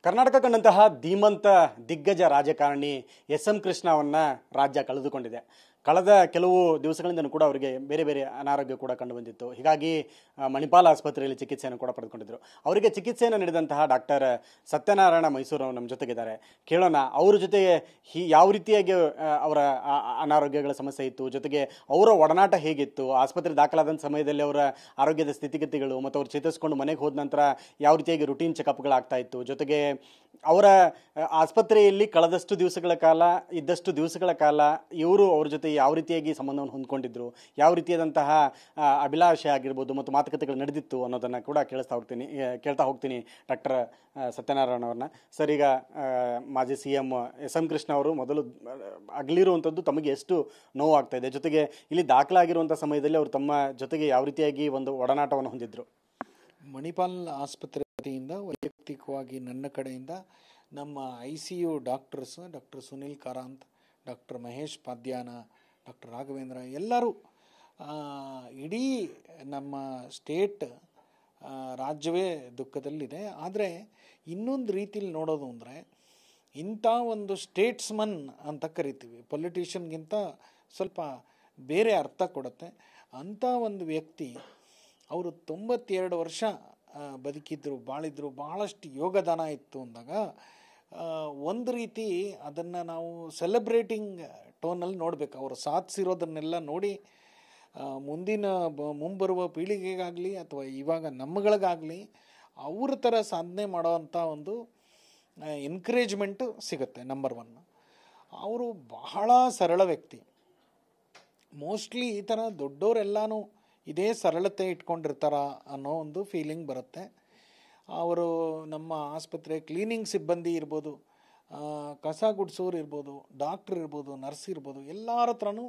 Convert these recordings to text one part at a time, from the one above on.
ಕರ್ನಾಟಕ ಕಂಡಂತಹ ಧೀಮಂತ ದಿಗ್ಗಜ ರಾಜಕಾರಣಿ ಎಸ್.ಎಂ. ಕೃಷ್ಣವನ್ನ ರಾಜ್ಯ ಕಳೆದುಕೊಂಡಿದೆ. ಕಳೆದ ಕೆಲವು ದಿವಸಗಳಿಂದಲೂ ಕೂಡ ಅವರಿಗೆ ಬೇರೆ ಬೇರೆ ಅನಾರೋಗ್ಯ ಕೂಡ ಕಂಡು ಬಂದಿತ್ತು. ಹೀಗಾಗಿ ಮಣಿಪಾಲ್ ಆಸ್ಪತ್ರೆಯಲ್ಲಿ ಚಿಕಿತ್ಸೆಯನ್ನು ಕೂಡ ಪಡೆದುಕೊಂಡಿದ್ದರು. ಅವರಿಗೆ ಚಿಕಿತ್ಸೆಯನ್ನು ನೀಡಿದಂತಹ ಡಾಕ್ಟರ್ ಸತ್ಯನಾರಾಯಣ ಮೈಸೂರು ನಮ್ಮ ಜೊತೆಗಿದ್ದಾರೆ. ಕೇಳೋಣ ಅವ್ರ ಜೊತೆಗೆ ಯಾವ ರೀತಿಯಾಗಿ ಅವರ ಅನಾರೋಗ್ಯಗಳ ಸಮಸ್ಯೆ ಇತ್ತು, ಜೊತೆಗೆ ಅವರ ಒಡನಾಟ ಹೇಗಿತ್ತು, ಆಸ್ಪತ್ರೆ ದಾಖಲಾದ ಸಮಯದಲ್ಲಿ ಅವರ ಆರೋಗ್ಯದ ಸ್ಥಿತಿಗತಿಗಳು ಮತ್ತು ಅವ್ರು ಚೇತರಿಸಿಕೊಂಡು ಮನೆಗೆ ಹೋದ ನಂತರ ಯಾವ ರೀತಿಯಾಗಿ ರುಟೀನ್ ಚೆಕಪ್ಗಳಾಗ್ತಾ ಇತ್ತು, ಜೊತೆಗೆ ಅವರ ಆಸ್ಪತ್ರೆಯಲ್ಲಿ ಕಳೆದಷ್ಟು ದಿವಸಗಳ ಕಾಲ ಇವರು ಅವ್ರ ಜೊತೆ ಯಾವ ರೀತಿಯಾಗಿ ಸಂಬಂಧವನ್ನು ಹೊಂದ್ಕೊಂಡಿದ್ರು, ಯಾವ ರೀತಿಯಾದಂತಹ ಅಭಿಲಾಷೆ ಆಗಿರ್ಬೋದು ಮತ್ತು ಮಾತುಕತೆಗಳು ನಡೆದಿತ್ತು ಅನ್ನೋದನ್ನು ಕೂಡ ಕೇಳ್ತಾ ಹೋಗ್ತೀನಿ ಡಾಕ್ಟರ್ ಸತ್ಯನಾರಾಯಣ ಅವ್ರನ್ನ. ಸರ್, ಈಗ ಮಾಜಿ CM ಎಸ್.ಎಂ. ಕೃಷ್ಣ ಅವರು ಮೊದಲು ಅಗಲಿರುವಂಥದ್ದು ತಮಗೆ ಎಷ್ಟು ನೋವಾಗ್ತಾ ಇದೆ, ಜೊತೆಗೆ ಇಲ್ಲಿ ದಾಖಲಾಗಿರುವಂಥ ಸಮಯದಲ್ಲಿ ಅವರು ತಮ್ಮ ಜೊತೆಗೆ ಯಾವ ರೀತಿಯಾಗಿ ಒಂದು ಒಡನಾಟವನ್ನು ಹೊಂದಿದ್ರು? ಮಣಿಪಾಲ್ ಆಸ್ಪತ್ರೆ ವತಿಯಿಂದ ವೈಯಕ್ತಿಕವಾಗಿ ನನ್ನ ಕಡೆಯಿಂದ ನಮ್ಮ ICU doctors, doctor Sunil Karanth, doctor Mahesh Padyana, doctor Raghavendra ಎಲ್ಲರೂ, ಇಡೀ ನಮ್ಮ ಸ್ಟೇಟ್ ರಾಜ್ಯವೇ ದುಃಖದಲ್ಲಿದೆ. ಆದರೆ ಇನ್ನೊಂದು ರೀತಿಯಲ್ಲಿ ನೋಡೋದು ಅಂದರೆ, ಇಂಥ ಒಂದು ಸ್ಟೇಟ್ಸ್ಮನ್ ಅಂತ ಕರಿತೀವಿ, ಪೊಲಿಟಿಷಿಯನ್ಗಿಂತ ಸ್ವಲ್ಪ ಬೇರೆ ಅರ್ಥ ಕೊಡುತ್ತೆ. ಅಂಥ ಒಂದು ವ್ಯಕ್ತಿ ಅವರು 92 ವರ್ಷ ಬದುಕಿದ್ರು, ಬಾಳಿದ್ರು, ಬಹಳಷ್ಟು ಯೋಗದಾನ ಇತ್ತು ಅಂದಾಗ ಒಂದು ರೀತಿ ಅದನ್ನು ನಾವು ಸೆಲೆಬ್ರೇಟಿಂಗ್ ಟೋನಲ್ಲಿ ನೋಡಬೇಕು. ಅವರು ಸಾಧಿಸಿರೋದನ್ನೆಲ್ಲ ನೋಡಿ ಮುಂಬರುವ ಪೀಳಿಗೆಗಾಗಲಿ ಅಥವಾ ಇವಾಗ ನಮ್ಮಗಳಿಗಾಗಲಿ ಅವ್ರ ಥರ ಸಾಧನೆ ಮಾಡೋವಂಥ ಒಂದು ಎನ್ಕರೇಜ್ಮೆಂಟು ಸಿಗುತ್ತೆ. ನಂಬರ್ 1, ಅವರು ಬಹಳ ಸರಳ ವ್ಯಕ್ತಿ. ಮೋಸ್ಟ್ಲಿ ಈ ಥರ ದೊಡ್ಡವರೆಲ್ಲನೂ ಇದೇ ಸರಳತೆ ಇಟ್ಕೊಂಡಿರ್ತಾರ ಅನ್ನೋ ಒಂದು ಫೀಲಿಂಗ್ ಬರುತ್ತೆ. ಅವರು ನಮ್ಮ ಆಸ್ಪತ್ರೆ ಕ್ಲೀನಿಂಗ್ ಸಿಬ್ಬಂದಿ ಇರ್ಬೋದು, ಕಸ ಗುಡಿಸೋರು ಇರ್ಬೋದು, ಡಾಕ್ಟ್ರ್ ಇರ್ಬೋದು, ನರ್ಸ್ ಇರ್ಬೋದು, ಎಲ್ಲರ ಹತ್ರನೂ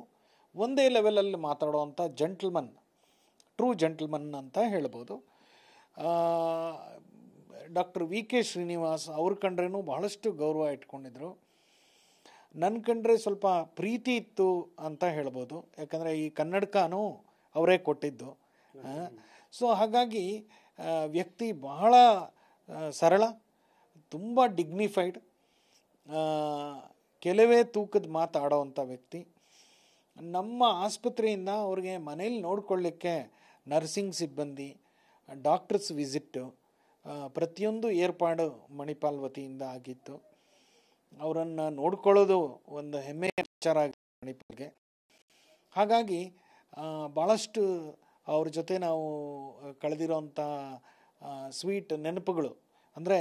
ಒಂದೇ ಲೆವೆಲಲ್ಲಿ ಮಾತಾಡೋವಂಥ ಜೆಂಟಲ್ಮನ್, ಟ್ರೂ ಜೆಂಟಲ್ಮನ್ ಅಂತ ಹೇಳ್ಬೋದು. ಡಾಕ್ಟರ್ VK ಶ್ರೀನಿವಾಸ್ ಅವ್ರ ಕಂಡ್ರೇನು ಬಹಳಷ್ಟು ಗೌರವ ಇಟ್ಕೊಂಡಿದ್ರು. ನನ್ನ ಕಂಡ್ರೆ ಸ್ವಲ್ಪ ಪ್ರೀತಿ ಇತ್ತು ಅಂತ ಹೇಳ್ಬೋದು, ಯಾಕಂದರೆ ಈ ಕನ್ನಡಕನೂ ಅವರೇ ಕೊಟ್ಟಿದ್ದು. ಸೊ ಹಾಗಾಗಿ ವ್ಯಕ್ತಿ ಬಹಳ ಸರಳ, ತುಂಬ ಡಿಗ್ನಿಫೈಡ್, ಕೆಲವೇ ತೂಕದ ಮಾತಾಡೋವಂಥ ವ್ಯಕ್ತಿ. ನಮ್ಮ ಆಸ್ಪತ್ರೆಯಿಂದ ಅವ್ರಿಗೆ ಮನೇಲಿ ನೋಡ್ಕೊಳ್ಳಿಕ್ಕೆ ನರ್ಸಿಂಗ್ ಸಿಬ್ಬಂದಿ, ಡಾಕ್ಟರ್ಸ್ ವಿಸಿಟ್ಟು, ಪ್ರತಿಯೊಂದು ಏರ್ಪಾಡು ಮಣಿಪಾಲ್ ವತಿಯಿಂದ ಆಗಿತ್ತು. ಅವರನ್ನು ನೋಡ್ಕೊಳ್ಳೋದು ಒಂದು ಹೆಮ್ಮೆಯ ವಿಚಾರ ಆಗಿದೆ ಮಣಿಪಾಲ್ಗೆ. ಹಾಗಾಗಿ ಭಾಳಷ್ಟು ಅವ್ರ ಜೊತೆ ನಾವು ಕಳೆದಿರೋಂಥ ಸ್ವೀಟ್ ನೆನಪುಗಳು. ಅಂದರೆ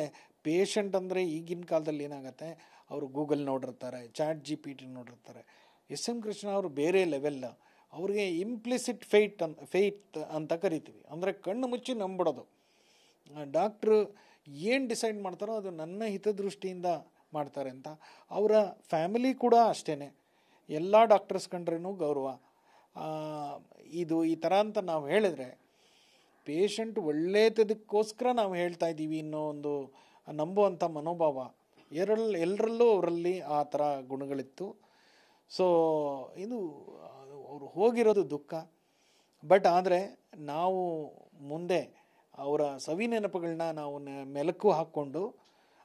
ಪೇಷಂಟ್ ಅಂದರೆ ಈಗಿನ ಕಾಲದಲ್ಲಿ ಏನಾಗುತ್ತೆ, ಅವರು ಗೂಗಲ್ ನೋಡಿರ್ತಾರೆ, ChatGPT ನೋಡಿರ್ತಾರೆ. ಎಸ್.ಎಂ. ಕೃಷ್ಣ ಅವರು ಬೇರೆ ಲೆವೆಲ್. ಅವ್ರಿಗೆ ಇಂಪ್ಲಿಸಿಟ್ ಫೇತ್ ಅಂತ ಕರಿತೀವಿ, ಅಂದರೆ ಕಣ್ಣು ಮುಚ್ಚಿ ನಂಬಿಡೋದು. ಡಾಕ್ಟ್ರು ಏನು ಡಿಸೈಡ್ ಮಾಡ್ತಾರೋ ಅದು ನನ್ನ ಹಿತದೃಷ್ಟಿಯಿಂದ ಮಾಡ್ತಾರೆ ಅಂತ. ಅವರ ಫ್ಯಾಮಿಲಿ ಕೂಡ ಅಷ್ಟೇ, ಎಲ್ಲ ಡಾಕ್ಟರ್ಸ್ ಕಂಡ್ರೂ ಗೌರವ. ಇದು ಈ ಥರ ಅಂತ ನಾವು ಹೇಳಿದ್ರೆ ಪೇಷಂಟ್ ಒಳ್ಳೆಯದಕ್ಕೋಸ್ಕರ ನಾವು ಹೇಳ್ತಾ ಇದ್ದೀವಿ ಅನ್ನೋ ಒಂದು ನಂಬುವಂಥ ಮನೋಭಾವ ಎಲ್ಲರಲ್ಲೂ ಅವರಲ್ಲಿ ಆ ಥರ ಗುಣಗಳಿತ್ತು. ಸೊ ಇದು ಅವರು ಹೋಗಿರೋದು ದುಃಖ. ಬಟ್ ಆದರೆ ನಾವು ಮುಂದೆ ಅವರ ಸವಿ ನೆನಪುಗಳನ್ನ ನಾವು ಮೆಲುಕು ಹಾಕ್ಕೊಂಡು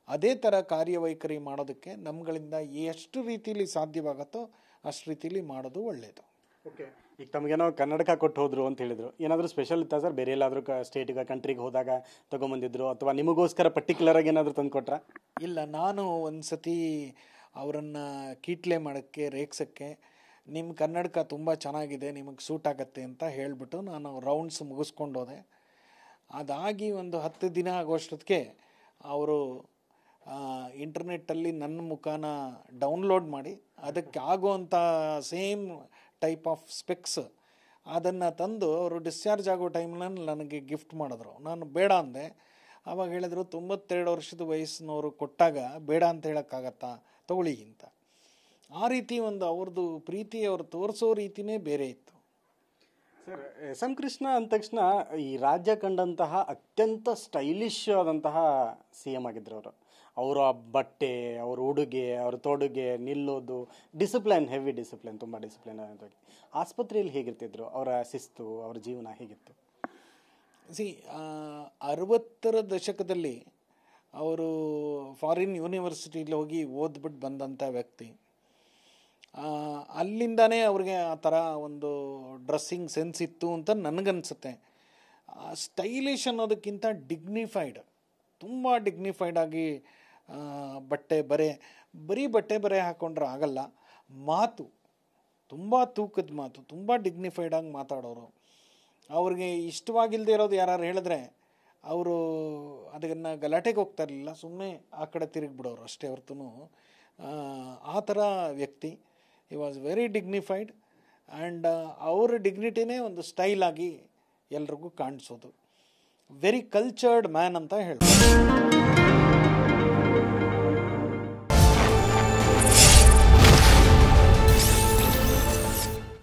ಅದೇ ಥರ ಕಾರ್ಯವೈಖರಿ ಮಾಡೋದಕ್ಕೆ ನಮ್ಗಳಿಂದ ಎಷ್ಟು ರೀತಿಯಲ್ಲಿ ಸಾಧ್ಯವಾಗುತ್ತೋ ಅಷ್ಟು ರೀತಿಯಲ್ಲಿ ಮಾಡೋದು ಒಳ್ಳೆಯದು. ಓಕೆ, ಈಗ ತಮಗೇನೋ ಕನ್ನಡಕ ಕೊಟ್ಟು ಹೋದ್ರು ಅಂತ ಹೇಳಿದ್ರು, ಏನಾದರೂ ಸ್ಪೆಷಲ್ ಇತ್ತಾ ಸರ್? ಬೇರೆ ಎಲ್ಲಾದರೂ ಸ್ಟೇಟಿಗೆ ಕಂಟ್ರಿಗೆ ಹೋದಾಗ ತೊಗೊಂಬಂದಿದ್ರು ಅಥವಾ ನಿಮಗೋಸ್ಕರ ಪರ್ಟಿಕ್ಯುಲರಾಗಿ ಏನಾದರೂ ತಂದು ಕೊಟ್ರಾ? ಇಲ್ಲ, ನಾನು ಒಂದು ಸತಿ ಅವರನ್ನು ಕೀಟ್ಲೆ ಮಾಡೋಕ್ಕೆ, ರೇಗ್ಸೋಕ್ಕೆ, ನಿಮ್ಮ ಕನ್ನಡಕ ತುಂಬ ಚೆನ್ನಾಗಿದೆ, ನಿಮಗೆ ಸೂಟ್ ಆಗುತ್ತೆ ಅಂತ ಹೇಳಿಬಿಟ್ಟು ನಾನು ರೌಂಡ್ಸ್ ಮುಗಿಸ್ಕೊಂಡು ಹೋದೆ. ಅದಾಗಿ ಒಂದು 10 ದಿನ ಆಗೋಷ್ಟೊತ್ತಿಗೆ ಅವರು ಇಂಟರ್ನೆಟ್ಟಲ್ಲಿ ನನ್ನ ಮುಖಾನ ಡೌನ್ಲೋಡ್ ಮಾಡಿ ಅದಕ್ಕೆ ಆಗುವಂಥ ಸೇಮ್ ಟೈಪ್ ಆಫ್ ಸ್ಪೆಕ್ಸ್ ಅದನ್ನು ತಂದು ಅವರು ಡಿಸ್ಚಾರ್ಜ್ ಆಗೋ ಟೈಮ್ನಲ್ಲಿ ನನಗೆ ಗಿಫ್ಟ್ ಮಾಡಿದ್ರು. ನಾನು ಬೇಡ ಅಂದೆ. ಆವಾಗ ಹೇಳಿದ್ರು, 92 ವರ್ಷದ ವಯಸ್ಸಿನವರು ಕೊಟ್ಟಾಗ ಬೇಡ ಅಂತ ಹೇಳೋಕ್ಕಾಗತ್ತಾ, ತಗೊಳ್ಳಿ ಅಂತ. ಆ ರೀತಿ ಒಂದು ಅವ್ರದ್ದು ಪ್ರೀತಿ ಅವ್ರು ತೋರಿಸೋ ರೀತಿಯೇ ಬೇರೆ ಇತ್ತು. Sir, SM. ಕೃಷ್ಣ ಅಂದ ತಕ್ಷಣ ಈ ರಾಜ್ಯ ಕಂಡಂತಹ ಅತ್ಯಂತ ಸ್ಟೈಲಿಶ್ ಆದಂತಹ CM ಆಗಿದ್ರು ಅವರು. ಅವರ ಬಟ್ಟೆ, ಅವ್ರ ಉಡುಗೆ, ಅವ್ರ ತೊಡುಗೆ, ನಿಲ್ಲೋದು, ಡಿಸಿಪ್ಲಿನ್, ಹೆವಿ ಡಿಸಿಪ್ಲಿನ್, ತುಂಬ ಡಿಸಿಪ್ಲಿನ್. ಆಸ್ಪತ್ರೆಯಲ್ಲಿ ಹೇಗಿರ್ತಿದ್ರು, ಅವರ ಶಿಸ್ತು, ಅವರ ಜೀವನ ಹೇಗಿತ್ತು? 60ರ ದಶಕದಲ್ಲಿ ಅವರು ಫಾರಿನ್ ಯೂನಿವರ್ಸಿಟಿಲಿ ಹೋಗಿ ಓದ್ಬಿಟ್ಟು ಬಂದಂಥ ವ್ಯಕ್ತಿ. ಅಲ್ಲಿಂದನೇ ಅವ್ರಿಗೆ ಆ ಥರ ಒಂದು ಡ್ರೆಸ್ಸಿಂಗ್ ಸೆನ್ಸ್ ಇತ್ತು ಅಂತ ನನಗನ್ಸುತ್ತೆ. ಸ್ಟೈಲಿಶ್ ಅನ್ನೋದಕ್ಕಿಂತ ಡಿಗ್ನಿಫೈಡ್, ತುಂಬ ಡಿಗ್ನಿಫೈಡ್ ಆಗಿ ಬರೀ ಬಟ್ಟೆ ಬರೆ ಹಾಕ್ಕೊಂಡ್ರೆ ಆಗಲ್ಲ. ಮಾತು ತುಂಬ ತೂಕದ ಮಾತು, ತುಂಬ ಡಿಗ್ನಿಫೈಡ್ ಆಗಿ ಮಾತಾಡೋರು. ಅವ್ರಿಗೆ ಇಷ್ಟವಾಗಿಲ್ಲದೆ ಇರೋದು ಯಾರು ಹೇಳಿದ್ರೆ ಅವರು ಅದನ್ನು ಗಲಾಟೆಗೆ ಹೋಗ್ತಾ ಇರಲಿಲ್ಲ, ಸುಮ್ಮನೆ ಆ ಕಡೆ ತಿರುಗಿಬಿಡೋರು ಅಷ್ಟೇ ಹೊರತು. ಆ ಥರ ವ್ಯಕ್ತಿ. He was very dignified and ಅವ್ರ ಡಿಗ್ನಿಟಿನೇ ಒಂದು ಸ್ಟೈಲಾಗಿ ಎಲ್ರಿಗೂ ಕಾಣಿಸೋದು. ವೆರಿ ಕಲ್ಚರ್ಡ್ ಮ್ಯಾನ್ ಅಂತ ಹೇಳ್ಬೋದು.